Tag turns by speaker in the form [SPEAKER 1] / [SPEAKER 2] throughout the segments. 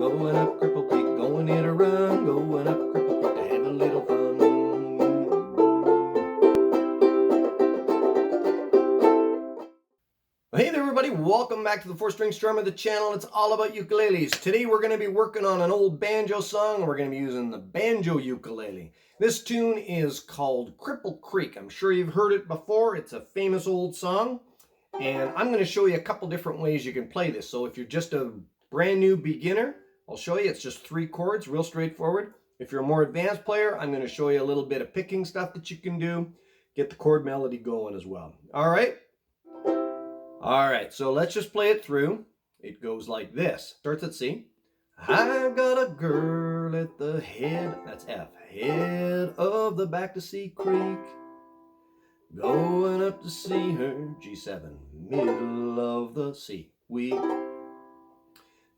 [SPEAKER 1] going up Cripple Creek, going in a run, going up Cripple Creek to have a little fun. Hey there everybody, welcome back to the 4-String Strummer, the channel. It's all about ukuleles. Today we're going to be working on an old banjo song, and we're going to be using the Banjo Ukulele. This tune is called Cripple Creek. I'm sure you've heard it before. It's a famous old song, and I'm going to show you a couple different ways you can play this. So if you're just a brand new beginner, I'll show you. It's just 3 chords, real straightforward. If you're a more advanced player, I'm going to show you a little bit of picking stuff that you can do. Get the chord melody going as well. All right? All right, so let's just play it through. It goes like this. Starts at C. I got a girl at the head, that's F, head of the back to C Creek. Going up to see her, G7, middle of the C weak.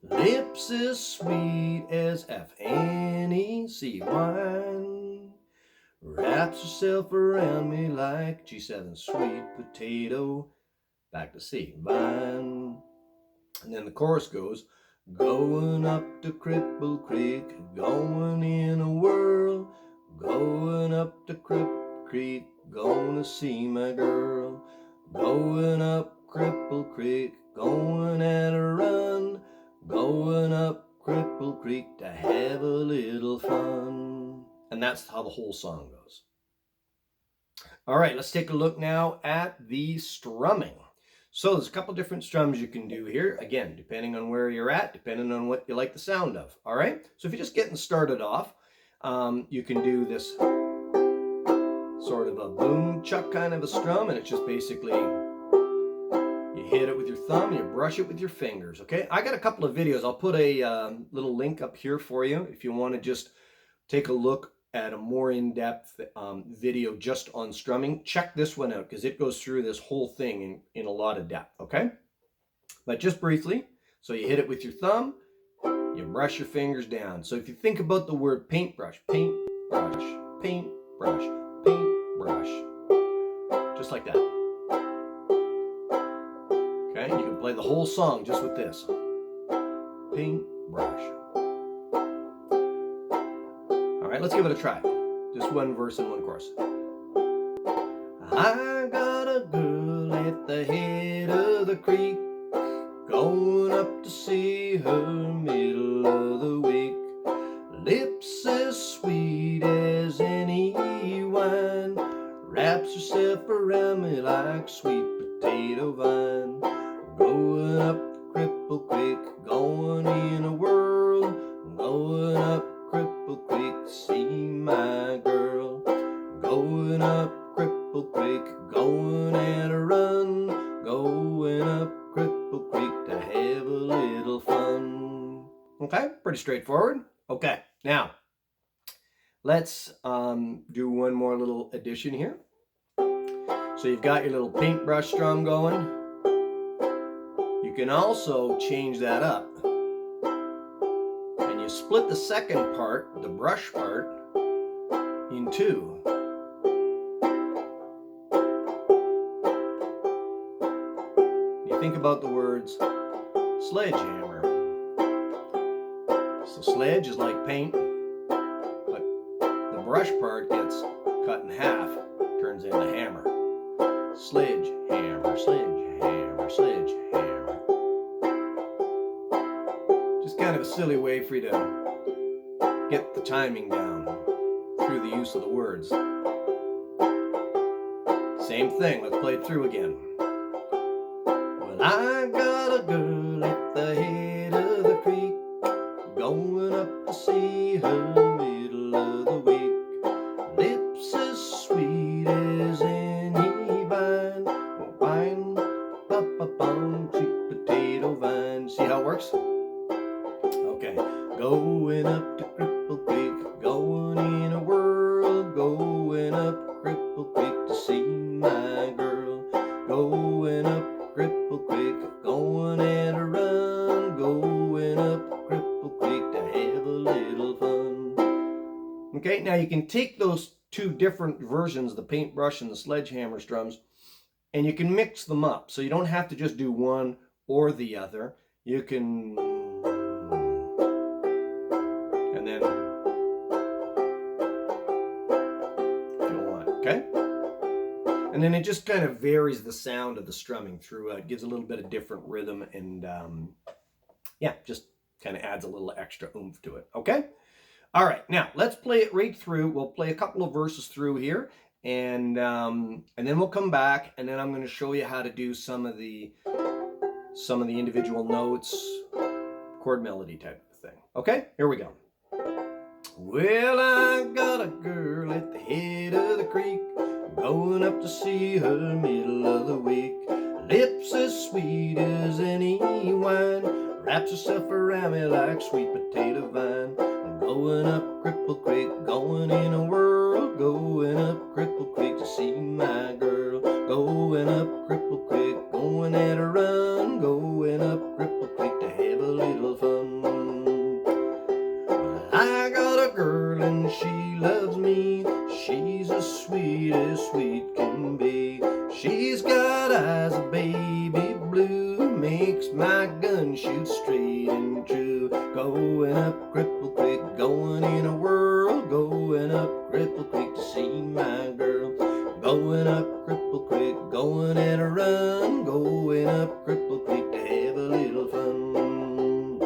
[SPEAKER 1] Lips as sweet as F, Annie, C wine. Wraps herself around me like G7, sweet potato. Back to C, vine. And then the chorus goes, going up to Cripple Creek, going in a whirl, going up to Cripple Creek, gonna see my girl. Going up Cripple Creek, going at a run, going up Cripple Creek to have a little fun. And that's how the whole song goes. All right, let's take a look now at the strumming. So there's a couple different strums you can do here. Again, depending on where you're at, depending on what you like the sound of. All right? So if you're just getting started off, you can do this sort of a boom chuck kind of a strum, and it's just basically you hit it with your thumb, you brush it with your fingers. Okay? I got a couple of videos. I'll put a little link up here for you if you want to just take a look at a more in-depth video just on strumming. Check this one out because it goes through this whole thing in a lot of depth, okay? But just briefly, so you hit it with your thumb, you brush your fingers down. So if you think about the word paintbrush, paintbrush, paintbrush, paintbrush, just like that. Okay, you can play the whole song just with this. Paintbrush. All right, let's give it a try. Just one verse and one chorus. I got a girl at the head of the creek, going up to see her middle of the week. Lips as sweet as any wine, wraps herself around me like sweet potato vine. Going up Cripple Creek, going in a whirl, going up Cripple Creek, see my girl. Going up Cripple Creek, going at a run, going up Cripple Creek to have a little fun. Okay, pretty straightforward. Okay, now let's do one more little addition here. So you've got your little paintbrush strum going. You can also change that up. You split the second part, the brush part, in two. You think about the words sledgehammer. So sledge is like paint, but the brush part gets cut in half, turns into hammer. Sledgehammer, sledgehammer, sledgehammer. Just kind of a silly way for you to get the timing down through the use of the words. Same thing, let's play it through again. Well, I got a girl at the head of the creek, going up to see her middle of the week. Lips as sweet as any vine, vine, pa-pa-pum, sweet potato vine. See how it works? Okay, going up to Cripple Creek, going in a whirl, going up Cripple Creek to see my girl. Going up Cripple Creek, going at a run, going up Cripple Creek to have a little fun. Okay, now you can take those two different versions, the paintbrush and the sledgehammer strums, and you can mix them up. So you don't have to just do one or the other. You can And then it just kind of varies the sound of the strumming through. It gives a little bit of different rhythm and yeah, just kind of adds a little extra oomph to it. Okay? All right, now let's play it right through. We'll play a couple of verses through here, and then we'll come back, and then I'm going to show you how to do some of the individual notes, chord melody type of thing. Okay, here we go. Well, I got a girl at the head of the creek, going up to see her middle of the week. Lips as sweet as any wine, wraps herself around me like sweet potato vine. Going up Cripple Creek, going in a whirl, going up Cripple Creek to see my girl. Going up Cripple Creek, going at a run, going up Cripple Creek to have a little fun. Well, I got a girl and she loves me, she's as sweet can be. She's got eyes of baby blue, makes my gun shoot straight and true. Going up Cripple Creek, going in a whirl, going up Cripple Creek to see my girl. Going up Cripple Creek, going at a run, going up Cripple Creek to have a little fun.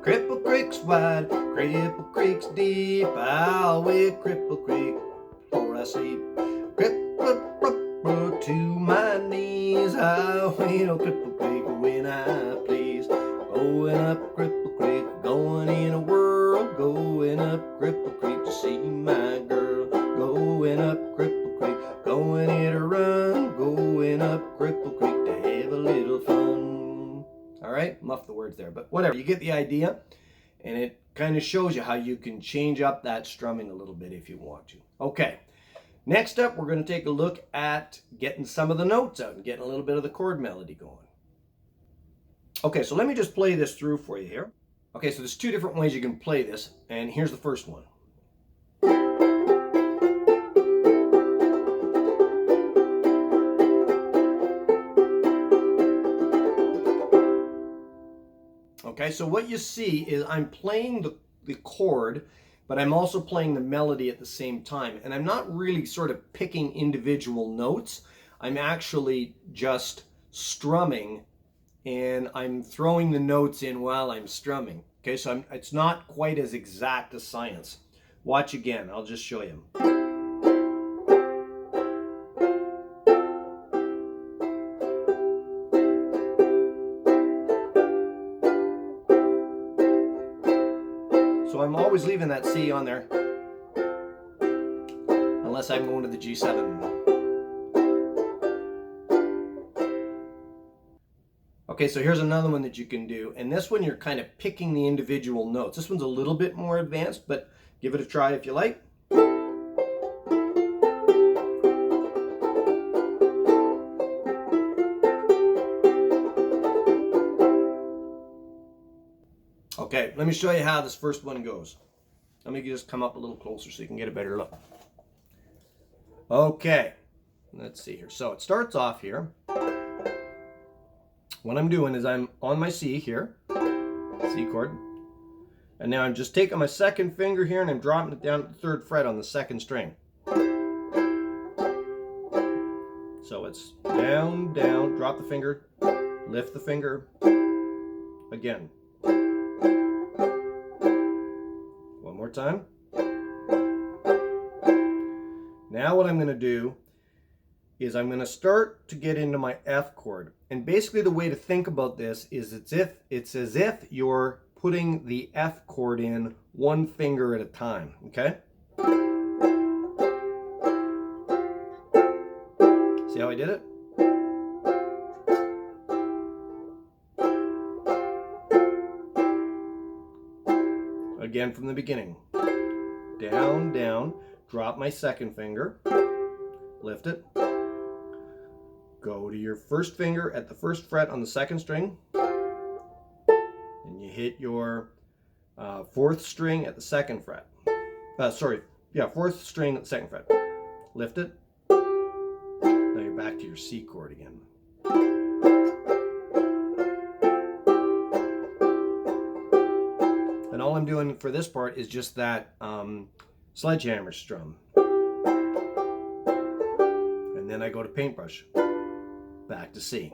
[SPEAKER 1] Cripple Creek's wide, Cripple Creek's deep, I'll wait Cripple Creek before I sleep. Cripple to my knees, I'll wait on Cripple Creek when I please. Going up Cripple Creek, going in a whirl, going up Cripple Creek to see my girl. Going up Cripple Creek, going in a run, going up Cripple Creek to have a little fun. All right, muff the words there, but whatever, you get the idea, and it kind of shows you how you can change up that strumming a little bit if you want to. Okay, next up, we're going to take a look at getting some of the notes out and getting a little bit of the chord melody going. Okay, so let me just play this through for you here. Okay, so there's two different ways you can play this, and here's the first one. Okay, so what you see is I'm playing the chord, but I'm also playing the melody at the same time, and I'm not really sort of picking individual notes. I'm actually just strumming, and I'm throwing the notes in while I'm strumming. Okay, so it's not quite as exact as science. Watch again, I'll just show you. So I'm always leaving that C on there, unless I'm going to the G7. Okay, so here's another one that you can do, and this one you're kind of picking the individual notes. This one's a little bit more advanced, but give it a try if you like. Okay, let me show you how this first one goes. Let me just come up a little closer so you can get a better look. Okay, let's see here. So it starts off here. What I'm doing is I'm on my C here, C chord, and now I'm just taking my second finger here and I'm dropping it down to the third fret on the second string. So it's down, down, drop the finger, lift the finger, again. One more time. Now what I'm going to do is I'm going to start to get into my F chord. And basically the way to think about this is it's as if you're putting the F chord in one finger at a time, okay? See how I did it? Again from the beginning. Down, down, drop my second finger, lift it, go to your first finger at the first fret on the second string, and you hit your fourth string at the second fret. Fourth string at the second fret. Lift it. Now you're back to your C chord again. And all I'm doing for this part is just that sledgehammer strum. And And then I go to paintbrush, back to C.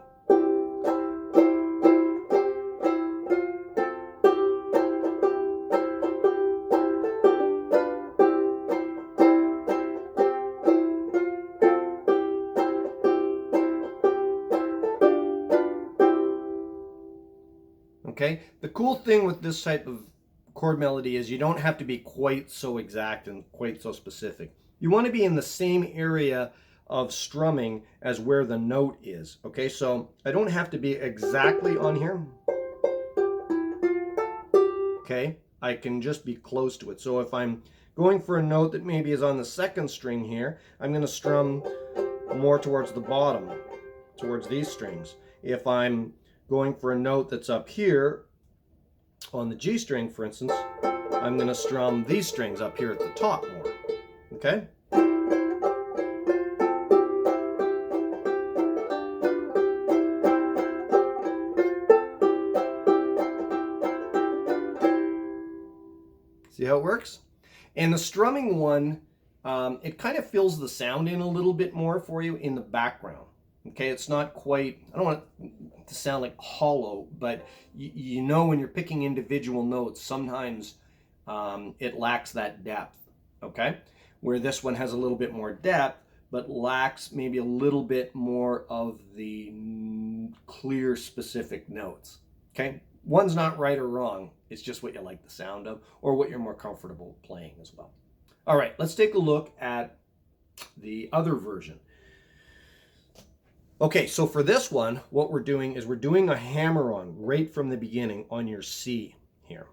[SPEAKER 1] Okay, the cool thing with this type of chord melody is you don't have to be quite so exact and quite so specific. You want to be in the same area of strumming as where the note is. Okay, so I don't have to be exactly on here. Okay, I can just be close to it. So if I'm going for a note that maybe is on the second string here, I'm going to strum more towards the bottom, towards these strings. If I'm going for a note that's up here on the G string, for instance, I'm going to strum these strings up here at the top more. Okay? See how it works? And the strumming one, it kind of fills the sound in a little bit more for you in the background. Okay, it's not quite, I don't want it to sound like hollow, but you know when you're picking individual notes, sometimes it lacks that depth, okay? Where this one has a little bit more depth, but lacks maybe a little bit more of the clear, specific notes, okay? One's not right or wrong, it's just what you like the sound of, or what you're more comfortable playing as well. All right, let's take a look at the other version. Okay, so for this one, what we're doing is we're doing a hammer-on right from the beginning on your C here.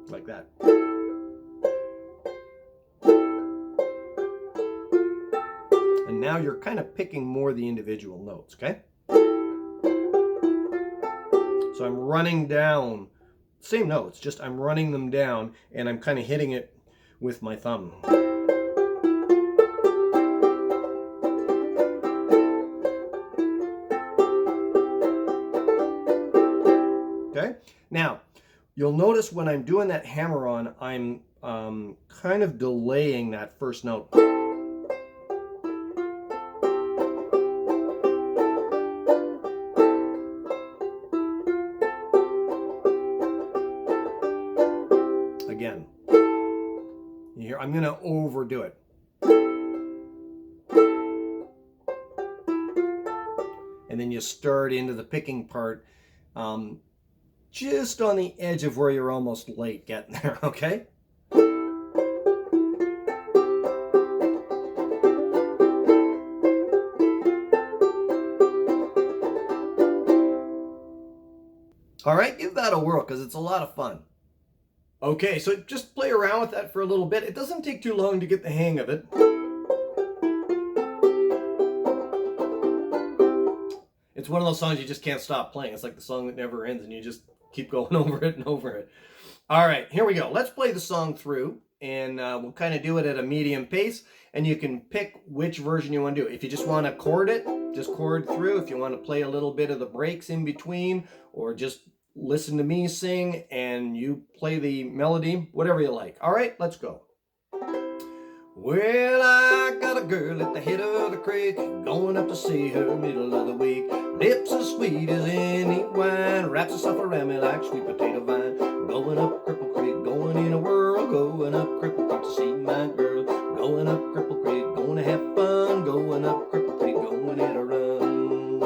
[SPEAKER 1] Like that. And now you're kind of picking more of the individual notes, okay? So I'm running down, same notes, just I'm running them down and I'm kind of hitting it with my thumb. Okay, now you'll notice when I'm doing that hammer on, I'm kind of delaying that first note. Again, you hear, I'm going to overdo it. And then you start into the picking part. Just on the edge of where you're almost late getting there, okay? All right, give that a whirl because it's a lot of fun. Okay, so just play around with that for a little bit. It doesn't take too long to get the hang of it. It's one of those songs you just can't stop playing. It's like the song that never ends and you just keep going over it and over it. All right, here we go. Let's play the song through and we'll kind of do it at a medium pace and you can pick which version you want to do. If you just want to chord it, just chord through. If you want to play a little bit of the breaks in between or just listen to me sing and you play the melody, whatever you like. All right, let's go. Well, I got a girl at the head of the creek, going up to see her middle of the week. Lips as sweet as any wine, wraps herself around me like sweet potato vine. Going up Cripple Creek, going in a whirl, going up Cripple Creek to see my girl. Going up Cripple Creek, going to have fun, going up Cripple Creek, going in a run.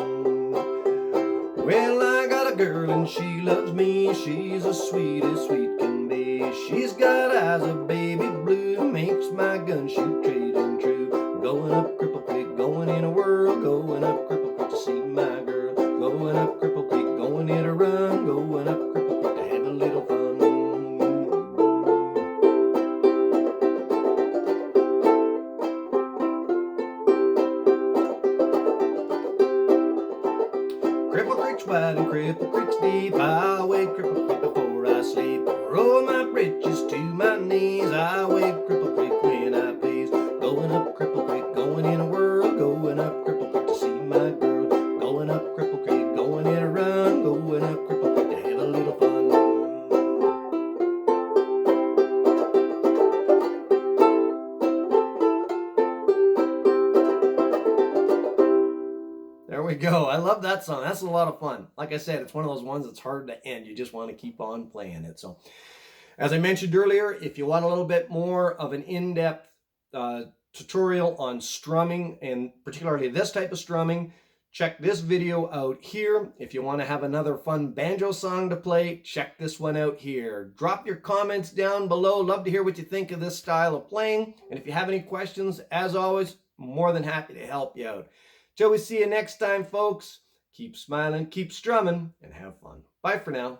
[SPEAKER 1] Well, I got a girl and she loves me, she's as sweet can be. She's got eyes of baby blue, makes my gun shoot trade and true. Going up Cripple Creek, going in a whirl, going up Cripple Creek to see my girl. Going up Cripple Creek, going in a run, going up Cripple Creek to have a little fun. Cripple Creek's wide and Cripple Creek's deep. I wade Cripple Creek before I sleep. Roll my britches to my knees. I wade Cripple Creek when I please. Going up Cripple Creek, going in a whirl, going up Cripple Creek to see my girl. Going up Cripple Creek, going in a run, going up Cripple Creek to have a little fun. we go. I love that song. That's a lot of fun. Like I said, it's one of those ones that's hard to end. You just want to keep on playing it. So, as I mentioned earlier, if you want a little bit more of an in-depth tutorial on strumming, and particularly this type of strumming, check this video out here. If you want to have another fun banjo song to play, check this one out here. Drop your comments down below. Love to hear what you think of this style of playing. And if you have any questions, as always, more than happy to help you out. Till we see you next time, folks, keep smiling, keep strumming, and have fun. Bye for now.